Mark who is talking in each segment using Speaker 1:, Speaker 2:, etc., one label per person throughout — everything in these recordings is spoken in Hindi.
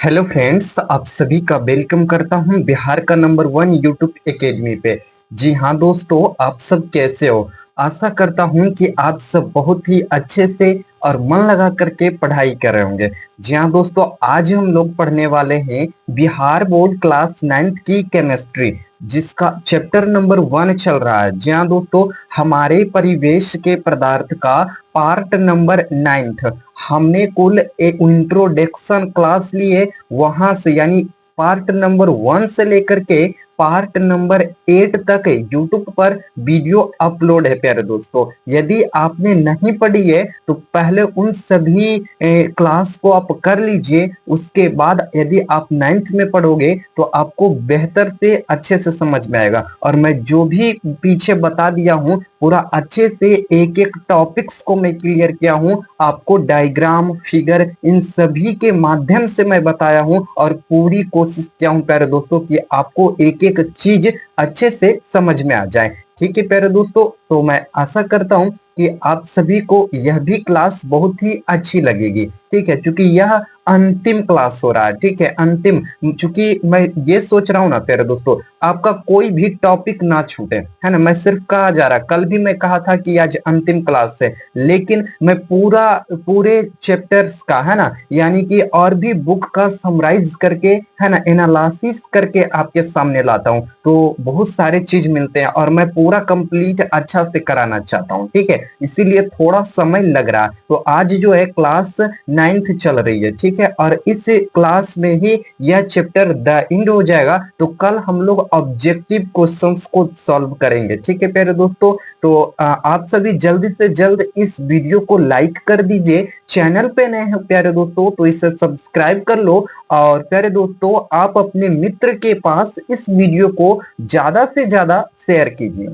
Speaker 1: हेलो फ्रेंड्स, आप सभी का वेलकम करता हूं बिहार का नंबर 1 यूट्यूब एकेडमी पे। जी हाँ दोस्तों, आप सब कैसे हो? आशा करता हूं कि आप सब बहुत ही अच्छे से और मन लगा करके पढ़ाई कर रहे होंगे। जी हाँ दोस्तों, आज हम लोग पढ़ने वाले हैं बिहार बोर्ड क्लास 9th की केमिस्ट्री, जिसका चैप्टर नंबर 1 चल रहा है। जी हाँ दोस्तों, हमारे परिवेश के पदार्थ का पार्ट नंबर 9th। हमने कुल एक इंट्रोडक्शन क्लास लिए, वहां से यानी पार्ट नंबर 1 से लेकर के पार्ट नंबर 8 तक यूट्यूब पर वीडियो अपलोड है। प्यारे दोस्तों, यदि आपने नहीं पढ़ी है तो पहले उन सभी क्लास को आप कर लीजिए। उसके बाद यदि आप 9th में पढ़ोगे तो आपको बेहतर से अच्छे से समझ में आएगा। और मैं जो भी पीछे बता दिया हूँ पूरा अच्छे से एक एक टॉपिक्स को मैं क्लियर किया हूँ, आपको डायग्राम फिगर इन सभी के माध्यम से मैं बताया हूँ और पूरी कोशिश किया हूँ प्यारे दोस्तों कि आपको एक एक चीज अच्छे से समझ में आ जाए। ठीक है प्यारे दोस्तों, तो मैं आशा करता हूँ कि आप सभी को यह भी क्लास बहुत ही अच्छी लगेगी। ठीक है, क्योंकि यह अंतिम क्लास हो रहा है। ठीक है, अंतिम, क्योंकि मैं ये सोच रहा हूँ ना प्यारे दोस्तों, आपका कोई भी टॉपिक ना छूटे, है ना। मैं सिर्फ कहा जा रहा, कल भी मैं कहा था कि आज अंतिम क्लास है, लेकिन मैं पूरे चैप्टर्स का, है ना, यानी कि और भी बुक का समराइज करके, है ना, एनालिसिस करके आपके सामने लाता हूँ। तो बहुत सारे चीज मिलते हैं और मैं पूरा कंप्लीट अच्छा से कराना चाहता हूँ। ठीक है, इसीलिए थोड़ा समय लग रहा है। तो आज जो है क्लास 9th चल रही है। ठीक है, और इस क्लास में ही यह चैप्टर द एंड हो जाएगा। तो कल हम लोग ऑब्जेक्टिव क्वेश्चंस को सॉल्व करेंगे। ठीक है प्यारे दोस्तों, तो आप सभी जल्दी से जल्द इस वीडियो को लाइक कर दीजिए। चैनल पे नए हैं प्यारे दोस्तों तो इसे सब्सक्राइब कर लो। और प्यारे दोस्तों, आप अपने मित्र के पास इस वीडियो को ज्यादा से ज्यादा शेयर कीजिए,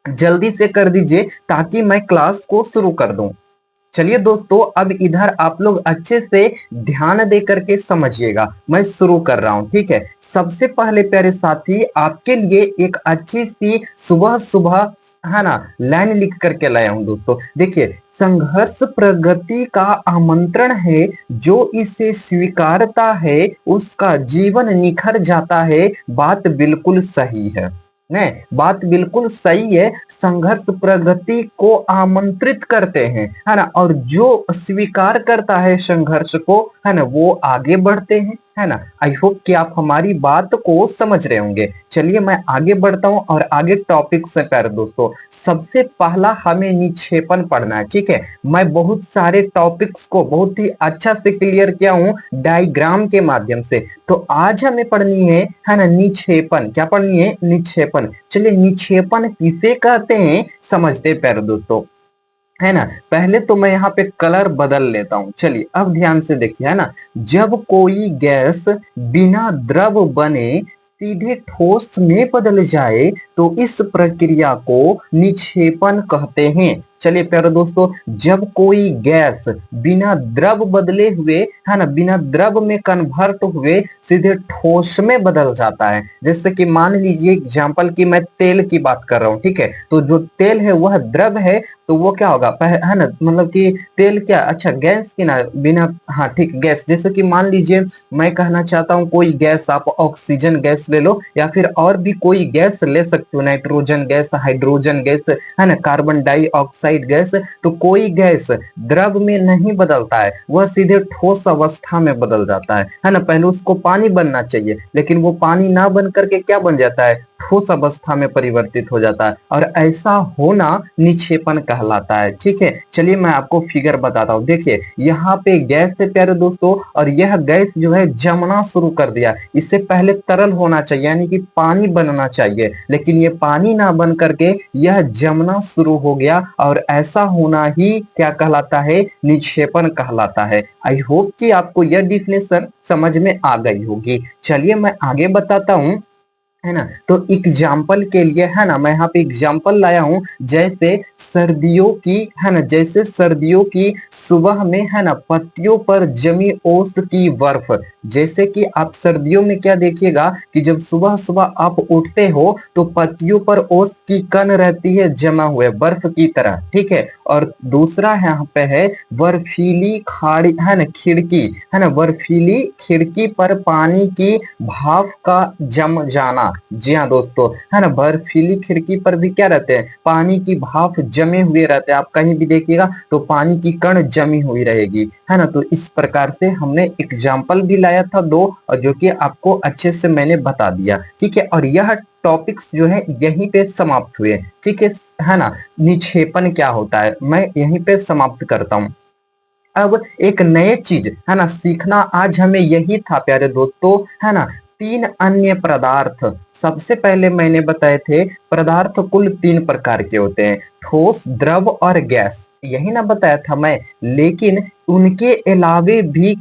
Speaker 1: जल्दी से कर दीजिए ताकि मैं क्लास को शुरू कर दूं। चलिए दोस्तों, अब इधर आप लोग अच्छे से ध्यान दे करके समझिएगा। मैं शुरू कर रहा हूं। ठीक है, सबसे पहले प्यारे साथी आपके लिए एक अच्छी सी सुबह सुबह, है ना, लाइन लिख करके लाया हूं। दोस्तों देखिए, संघर्ष प्रगति का आमंत्रण है, जो इसे स्वीकारता है उसका जीवन निखर जाता है। बात बिल्कुल सही है, नहीं, बात बिल्कुल सही है। संघर्ष प्रगति को आमंत्रित करते हैं, है ना, और जो स्वीकार करता है संघर्ष को, है ना, वो आगे बढ़ते हैं, है ना। आई होप कि आप हमारी बात को समझ रहे होंगे। चलिए मैं आगे बढ़ता हूं और आगे टॉपिक से। प्यारे दोस्तों, सबसे पहला हमें निक्षेपण पढ़ना है। ठीक है, मैं बहुत सारे टॉपिक्स को बहुत ही अच्छा से क्लियर किया हूं डायग्राम के माध्यम से। तो आज हमें पढ़नी है ना, निक्षेपण। क्या पढ़नी है? निक्षेपण। चलिए, निक्षेपण किसे कहते हैं समझते हैं प्यारे दोस्तों, है ना। पहले तो मैं यहाँ पे कलर बदल लेता हूँ। चलिए अब ध्यान से देखिए, है ना, जब कोई गैस बिना द्रव बने सीधे ठोस में बदल जाए तो इस प्रक्रिया को निक्षेपण कहते हैं। चलिए प्यारे दोस्तों, जब कोई गैस बिना द्रव बदले हुए, है ना, बिना द्रव में कन्वर्ट हुए सीधे ठोस में बदल जाता है। जैसे कि मान लीजिए एग्जांपल की मैं तेल की बात कर रहा हूँ। ठीक है, तो जो तेल है वह द्रव है, तो वो क्या होगा, है ना, मतलब कि तेल क्या, अच्छा गैस की ना, बिना, हाँ ठीक, गैस। जैसे कि मान लीजिए मैं कहना चाहता हूँ कोई गैस, आप ऑक्सीजन गैस ले लो या फिर और भी कोई गैस ले सकते हो, नाइट्रोजन गैस, हाइड्रोजन गैस, है ना, कार्बन डाइऑक्साइड गैस। तो कोई गैस द्रव में नहीं बदलता है, वह सीधे ठोस अवस्था में बदल जाता है ना। पहले उसको पानी बनना चाहिए, लेकिन वो पानी ना बन करके क्या बन जाता है, ठोस अवस्था में परिवर्तित हो जाता है। और ऐसा होना निक्षेपण कहलाता है। ठीक है, चलिए मैं आपको फिगर बताता हूँ। देखिए यहाँ पे गैस है प्यारे दोस्तों, और यह गैस जो है जमना शुरू कर दिया। इससे पहले तरल होना चाहिए, यानी कि पानी बनना चाहिए, लेकिन ये पानी ना बन करके यह जमना शुरू हो गया, और ऐसा होना ही क्या कहलाता है, निक्षेपण कहलाता है। आई होप कि आपको यह डिफिनेशन समझ में आ गई होगी। चलिए मैं आगे बताता हूँ। है ना। तो एग्जाम्पल के लिए है ना, मैं यहाँ पे एग्जाम्पल लाया हूं, जैसे सर्दियों की, है ना, जैसे सर्दियों की सुबह में, है ना, पत्तियों पर जमी ओस की बर्फ। जैसे कि आप सर्दियों में क्या देखिएगा कि जब सुबह सुबह आप उठते हो तो पत्तियों पर ओस की कण रहती है जमा हुए बर्फ की तरह, ठीक है। और दूसरा यहाँ पे है बर्फीली खाड़ी, है ना, खिड़की, है ना, बर्फीली खिड़की पर पानी की भाप का जम जाना। जी हाँ दोस्तों, है ना, बर्फीली खिड़की पर भी क्या रहते हैं, पानी की भाप जमे हुए रहते हैं। आप कहीं भी देखिएगा तो पानी की कण जमी हुई रहेगी, है ना। तो इस प्रकार से हमने एग्जाम्पल भी लाया था दो, और जो कि आपको अच्छे से मैंने बता दिया, ठीक है। और यह टॉपिक्स जो है यहीं पे समाप्त हुए, ठीक है ना। निक्षेपण क्या होता है मैं यहीं पे समाप्त करता हूँ। अब एक नए चीज, है ना, सीखना आज हमें यही था प्यारे दोस्तों, है ना। तीन अन्य पदार्थ, सबसे पहले मैंने बताए थे पदार्थ कुल तीन प्रकार के होते हैं, ठोस, द्रव और गैस, यही ना बताया था मैं। लेकिन उनके अलावे भी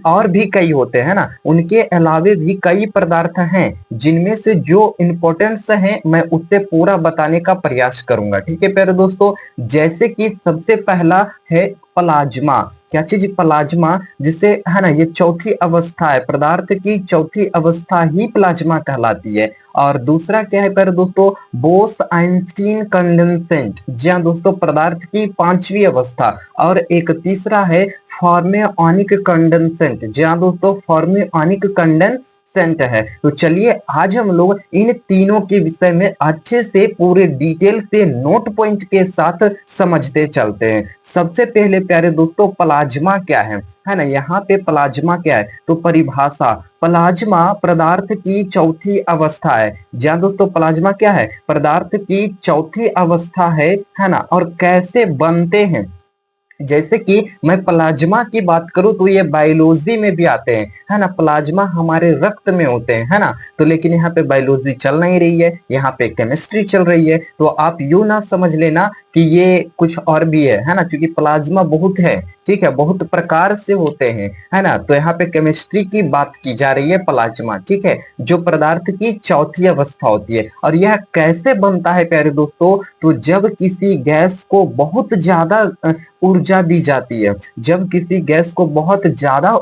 Speaker 1: और भी कई होते हैं ना, उनके अलावे भी कई पदार्थ हैं, जिनमें से जो इंपॉर्टेंस है मैं उससे पूरा बताने का प्रयास करूंगा, ठीक है प्यारे दोस्तों। जैसे कि सबसे पहला है प्लाज्मा। क्या चीज, प्लाज्मा, जिसे, है ना, ये चौथी अवस्था है, पदार्थ की चौथी अवस्था ही प्लाज्मा कहलाती है। और दूसरा क्या है प्यारे दोस्तों, बोस आइंस्टीन कंडेंसेंट, जी हाँ दोस्तों, पदार्थ की पांचवी अवस्था। और एक तीसरा है फॉर्मियोनिक कंडेंसेंट, जी हाँ दोस्तों, फॉर्मियोनिक कंडेंसेंट है। तो चलिए आज हम लोग इन तीनों के विषय में अच्छे से पूरे डिटेल से नोट पॉइंट के साथ समझते चलते हैं। सबसे पहले प्यारे दोस्तों प्लाज्मा क्या है ना, यहाँ पे प्लाज्मा क्या है, तो परिभाषा, प्लाज्मा पदार्थ की चौथी अवस्था है। जहाँ दोस्तों प्लाज्मा क्या है, पदार्थ की चौथी अवस्था है ना। और कैसे बनते हैं, जैसे कि मैं प्लाज्मा की बात करूं तो ये बायोलॉजी में भी आते हैं, है ना। प्लाज्मा हमारे रक्त में होते हैं, है ना। तो लेकिन यहाँ पे बायोलॉजी चल नहीं रही है, यहाँ पे केमिस्ट्री चल रही है। तो आप यूं ना समझ लेना कि ये कुछ और भी है ना, क्योंकि प्लाज्मा बहुत है, ठीक है, बहुत प्रकार से होते हैं, है ना। तो यहाँ पे केमिस्ट्री की बात की जा रही है, प्लाज्मा, ठीक है, जो पदार्थ की चौथी अवस्था होती है। और यह कैसे बनता है प्यारे दोस्तों, तो जब किसी गैस को बहुत ज्यादा ऊर्जा दी जाती है, जब किसी गैस को बहुत ज्यादा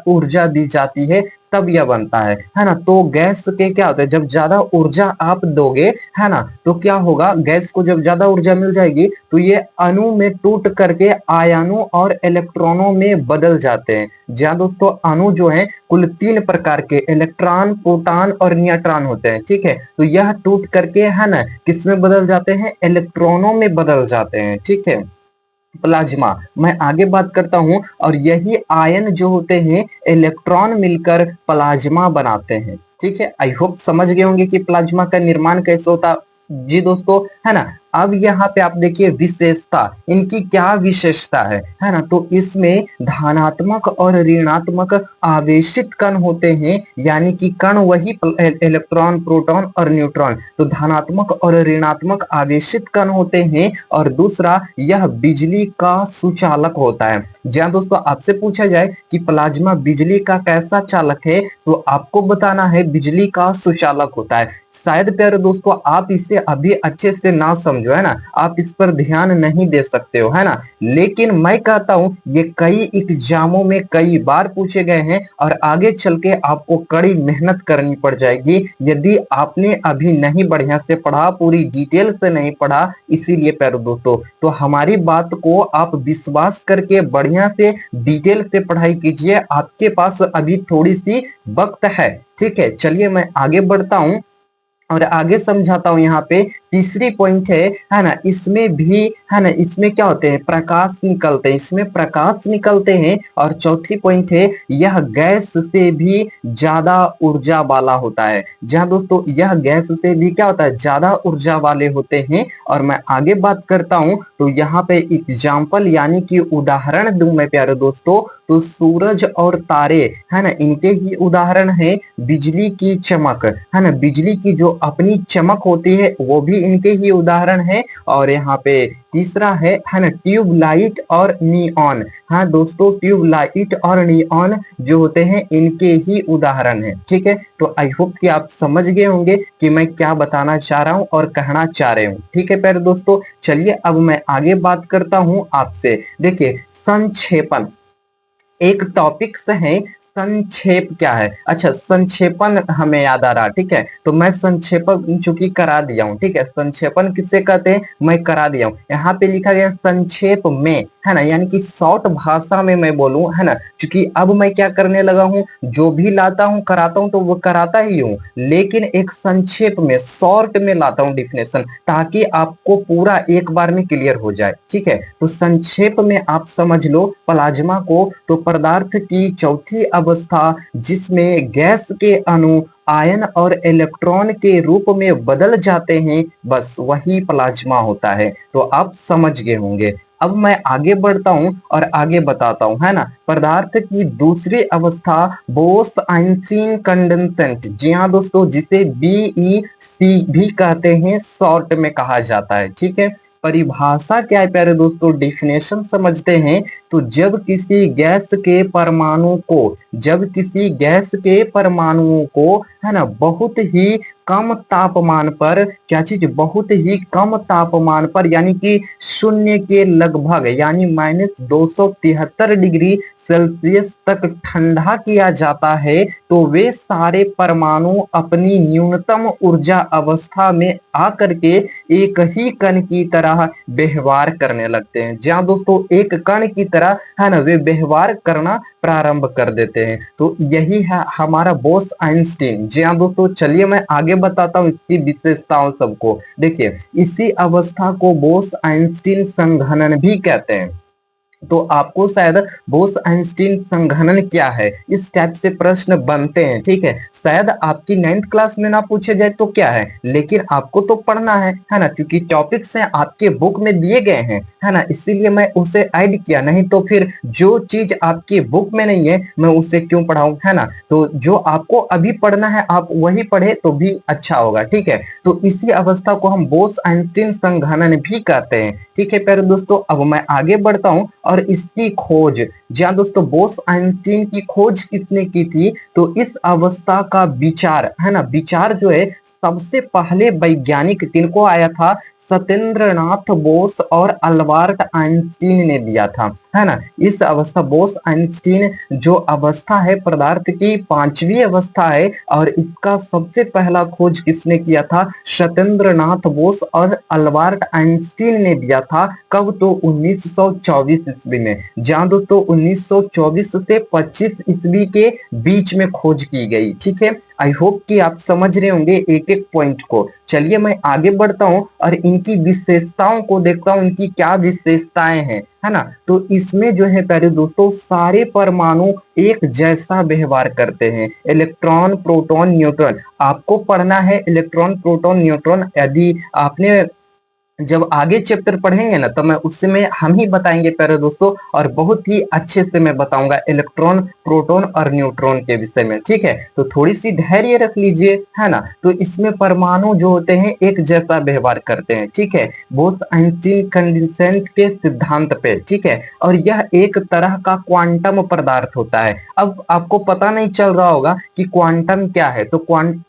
Speaker 1: ऊर्जा दी जाती है तब यह बनता है ना। तो गैस के क्या होता है, जब ज्यादा ऊर्जा आप दोगे, है ना, तो क्या होगा, गैस को जब ज्यादा ऊर्जा मिल जाएगी तो ये अणु में टूट करके आयनों और इलेक्ट्रॉनों में बदल जाते हैं। जहाँ दोस्तों अणु जो है कुल तीन प्रकार के, इलेक्ट्रॉन, प्रोटॉन और न्यूट्रॉन होते हैं, ठीक है। तो यह टूट करके, है ना, किस में बदल जाते हैं, इलेक्ट्रॉनों में बदल जाते हैं, ठीक है, प्लाज्मा। मैं आगे बात करता हूं, और यही आयन जो होते हैं इलेक्ट्रॉन मिलकर प्लाज्मा बनाते हैं, ठीक है। आई होप समझ गए होंगे कि प्लाज्मा का निर्माण कैसे होता। जी दोस्तों, है ना। अब यहाँ पे आप देखिए विशेषता, इनकी क्या विशेषता है ना। तो इसमें धनात्मक और ऋणात्मक आवेशित कण होते हैं, यानी कि कण वही इलेक्ट्रॉन, प्रोटॉन और न्यूट्रॉन, तो धनात्मक और ऋणात्मक आवेशित कण होते हैं। और दूसरा, यह बिजली का सुचालक होता है। जहाँ दोस्तों आपसे पूछा जाए कि प्लाज्मा बिजली का कैसा चालक है, तो आपको बताना है बिजली का सुचालक होता है। शायद प्यारे दोस्तों आप इसे अभी अच्छे से ना समझो, है ना, आप इस पर ध्यान नहीं दे सकते हो, है ना। लेकिन मैं कहता हूं ये कई एग्जामों में कई बार पूछे गए हैं, और आगे चल के आपको कड़ी मेहनत करनी पड़ जाएगी यदि आपने अभी नहीं बढ़िया से पढ़ा, पूरी डिटेल से नहीं पढ़ा। इसीलिए प्यारे दोस्तों, तो हमारी बात को आप विश्वास करके बढ़िया से डिटेल से पढ़ाई कीजिए, आपके पास अभी थोड़ी सी वक्त है, ठीक है। चलिए मैं आगे बढ़ता हूं और आगे समझाता हूं। यहाँ पे तीसरी पॉइंट है ना, इसमें भी, है ना, इसमें क्या होते हैं, प्रकाश निकलते हैं, इसमें प्रकाश निकलते हैं। और चौथी पॉइंट है, यह गैस से भी ज्यादा ऊर्जा वाला होता है। जहां दोस्तों यह गैस से भी क्या होता है, ज्यादा ऊर्जा वाले होते हैं। और मैं आगे बात करता हूं, तो यहाँ पे एग्जाम्पल यानी कि उदाहरण दूं मैं प्यारे दोस्तों, तो सूरज और तारे, है ना, इनके ही उदाहरण है। बिजली की चमक, है ना, बिजली की जो अपनी चमक होती है वो भी इनके ही उदाहरण है। और यहाँ पे तीसरा है ना, ट्यूबलाइट और नियॉन। हाँ दोस्तों, ट्यूबलाइट और नियॉन जो होते हैं इनके ही उदाहरण है। ठीक है, तो आई होप कि आप समझ गए होंगे कि मैं क्या बताना चाह रहा हूँ और कहना चाह रहे हूँ। ठीक है प्यारे दोस्तों, चलिए अब मैं आगे बात करता हूँ आपसे। देखिए, संक्षेपण एक टॉपिक से है। संक्षेप क्या है? अच्छा, संक्षेपण हमें याद आ रहा। ठीक है, तो मैं संक्षेपण चूंकि करा दिया हूँ। ठीक है, संक्षेपण किसे कहते हैं मैं करा दिया हूँ। यहाँ पे लिखा गया संक्षेप में, है ना, यानी कि शॉर्ट भाषा में मैं बोलूं, है ना, क्योंकि अब मैं क्या करने लगा हूँ, जो भी लाता हूँ कराता हूँ तो वो कराता ही हूँ, लेकिन एक संक्षेप में शॉर्ट में लाता हूँ डिफिनेशन, ताकि आपको पूरा एक बार में क्लियर हो जाए। ठीक है, तो संक्षेप में आप समझ लो प्लाज्मा को तो पदार्थ की चौथी अवस्था जिसमें गैस के अणु आयन और इलेक्ट्रॉन के रूप में बदल जाते हैं, बस वही प्लाज्मा होता है। तो आप समझ गए होंगे। अब मैं आगे बढ़ता हूं और आगे बताता हूं, है ना। पदार्थ की दूसरी अवस्था बोस आइंस्टीन कंडेंसेंट, जी हाँ दोस्तों, जिसे बीईसी भी कहते हैं, शॉर्ट में कहा जाता है। ठीक है, परिभाषा क्या है प्यारे दोस्तों, डेफिनेशन समझते हैं। तो जब किसी गैस के परमाणुओं को, है ना, बहुत ही कम तापमान पर, क्या चीज, बहुत ही कम तापमान पर, यानी कि शून्य के लगभग, यानी -273 डिग्री सेल्सियस तक ठंडा किया जाता है, तो वे सारे परमाणु अपनी न्यूनतम ऊर्जा अवस्था में आकर के एक ही कण की तरह व्यवहार करने लगते हैं। जहां दोस्तों एक कण की तरह, है ना, वे व्यवहार करना प्रारंभ कर देते हैं। तो यही है हमारा बोस आइंस्टीन। जी हाँ दोस्तों, चलिए मैं आगे बताता हूँ इसकी विशेषताओं सबको। देखिए, इसी अवस्था को बोस आइंस्टीन संघनन भी कहते हैं। तो आपको शायद बोस आइंस्टीन संघनन क्या है, इस टाइप से प्रश्न बनते हैं। ठीक है, शायद आपकी 9th क्लास में ना पूछे जाए तो क्या है, लेकिन आपको तो पढ़ना है ना, क्योंकि टॉपिक्स हैं आपके बुक में दिए गए हैं, है ना, इसीलिए मैं उसे ऐड किया। नहीं तो फिर जो चीज आपकी बुक में नहीं है मैं उसे क्यों पढ़ाऊं, है ना। तो जो आपको अभी पढ़ना है आप वही पढ़े तो भी अच्छा होगा। ठीक है, तो इसी अवस्था को हम बोस आइंस्टीन संघनन भी कहते हैं। ठीक है प्यारे दोस्तों, अब मैं आगे बढ़ता हूं और इसकी खोज, जी हाँ दोस्तों, बोस आइंस्टीन की खोज किसने की थी, तो इस अवस्था का विचार, है ना, विचार जो है सबसे पहले वैज्ञानिक किनको आया था, सत्येंद्रनाथ बोस और अल्बर्ट आइंस्टीन ने दिया था, है ना। इस अवस्था बोस आइंस्टीन जो अवस्था है पदार्थ की पांचवी अवस्था है, और इसका सबसे पहला खोज किसने किया था, सत्येंद्रनाथ बोस और अल्बर्ट आइंस्टीन ने दिया था। कब, तो 1924 ईस्वी में। जहां दोस्तों 1924 से 25 ईस्वी के बीच में खोज की गई। ठीक है, आई होप कि आप समझ रहे होंगे एक एक पॉइंट को। चलिए मैं आगे बढ़ता हूं और इनकी विशेषताओं को देखता हूं, इनकी क्या विशेषताएं हैं, है ना। तो इसमें जो है प्यारे दोस्तों सारे परमाणु एक जैसा व्यवहार करते हैं। इलेक्ट्रॉन, प्रोटॉन, न्यूट्रॉन आपको पढ़ना है। इलेक्ट्रॉन, प्रोटॉन, न्यूट्रॉन यदि आपने जब आगे चैप्टर पढ़ेंगे ना तो मैं उसमें हम ही बताएंगे प्यारे दोस्तों, और बहुत ही अच्छे से मैं बताऊंगा इलेक्ट्रॉन, प्रोटॉन और न्यूट्रॉन के विषय में। ठीक है, तो थोड़ी सी धैर्य रख लीजिए, है ना। तो इसमें परमाणु जो होते हैं एक जैसा व्यवहार करते हैं। ठीक है, बोस आइंस्टीन कंडेंसेट के सिद्धांत पे। ठीक है, और यह एक तरह का क्वांटम पदार्थ होता है। अब आपको पता नहीं चल रहा होगा कि क्वांटम क्या है, तो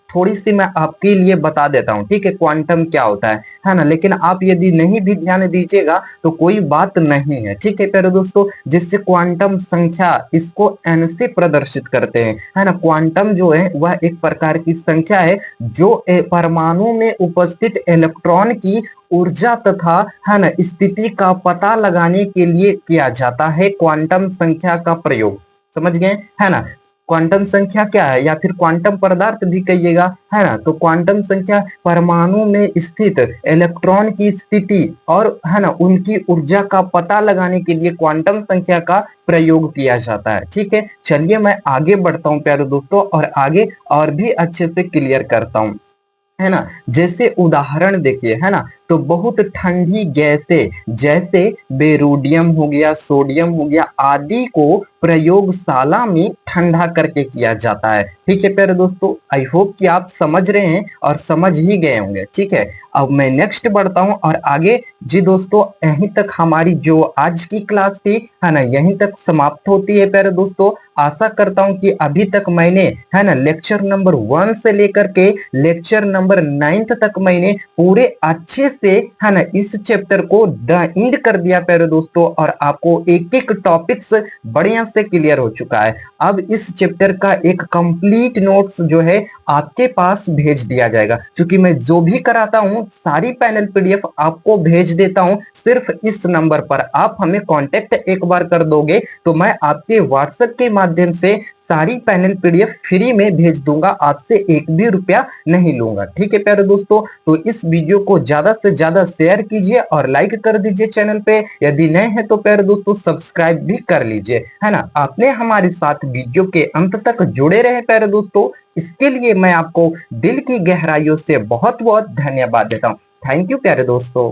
Speaker 1: थोड़ी सी मैं आपके लिए बता देता हूं। ठीक है, क्वांटम क्या होता है ना, लेकिन आप यदि नहीं भी ध्यान दीजिएगा तो कोई बात नहीं है। ठीक है प्यारे दोस्तों, जिससे क्वांटम संख्या इसको n से प्रदर्शित करते हैं, है ना। क्वांटम जो है वह एक प्रकार की संख्या है जो परमाणु में उपस्थित इलेक्ट्रॉन की ऊर्जा तथा, है ना, स्थिति का पता लगाने के लिए किया जाता है क्वांटम संख्या का प्रयोग। समझ गए, है ना। क्वांटम संख्या क्या है, या फिर क्वांटम पदार्थ भी कहिएगा, है ना। तो क्वांटम संख्या परमाणु में स्थित इलेक्ट्रॉन की स्थिति और, है ना, उनकी ऊर्जा का पता लगाने के लिए क्वांटम संख्या का प्रयोग किया जाता है। ठीक है, चलिए मैं आगे बढ़ता हूं प्यारे दोस्तों, और आगे और भी अच्छे से क्लियर करता हूं, है ना। जैसे उदाहरण देखिए, है ना, तो बहुत ठंडी गैसें जैसे बेरोडियम हो गया, सोडियम हो गया आदि को प्रयोगशाला में ठंडा करके किया जाता है। ठीक है प्यारे दोस्तों, आई होप कि आप समझ रहे हैं और समझ ही गए होंगे। ठीक है, अब मैं नेक्स्ट बढ़ता हूं और आगे। जी दोस्तों, यहीं तक हमारी जो आज की क्लास थी है ना, यहीं तक समाप्त होती है प्यारे दोस्तों। आशा करता हूं कि अभी तक मैंने है ना लेक्चर नंबर 1 से लेकर के लेक्चर नंबर 9 तक मैंने पूरे अच्छे से है ना इस चैप्टर को एंड कर दिया प्यारे दोस्तों, और आपको एक एक टॉपिक्स बढ़िया से क्लियर हो चुका है। अब इस चैप्टर का एक कंप्लीट नोट्स जो है आपके पास भेज दिया जाएगा, क्योंकि मैं जो भी कराता हूं सारी पैनल पीडीएफ आपको भेज देता हूं सिर्फ इस नंबर पर। आप हमें कांटेक्ट एक बार कर दोगे तो मैं आपके व्हाट्सएप के माध्यम से सारी पैनल पीडीएफ फ्री में भेज दूंगा, आपसे एक भी रुपया नहीं लूंगा। ठीक है प्यारे दोस्तों, तो इस वीडियो को ज्यादा से ज्यादा शेयर कीजिए और लाइक कर दीजिए चैनल पे। यदि नए हैं तो प्यारे दोस्तों सब्सक्राइब भी कर लीजिए, है ना। आपने हमारे साथ वीडियो के अंत तक जुड़े रहे प्यारे दोस्तों, इसके लिए मैं आपको दिल की गहराइयों से बहुत बहुत धन्यवाद देता हूँ। थैंक यू प्यारे दोस्तों।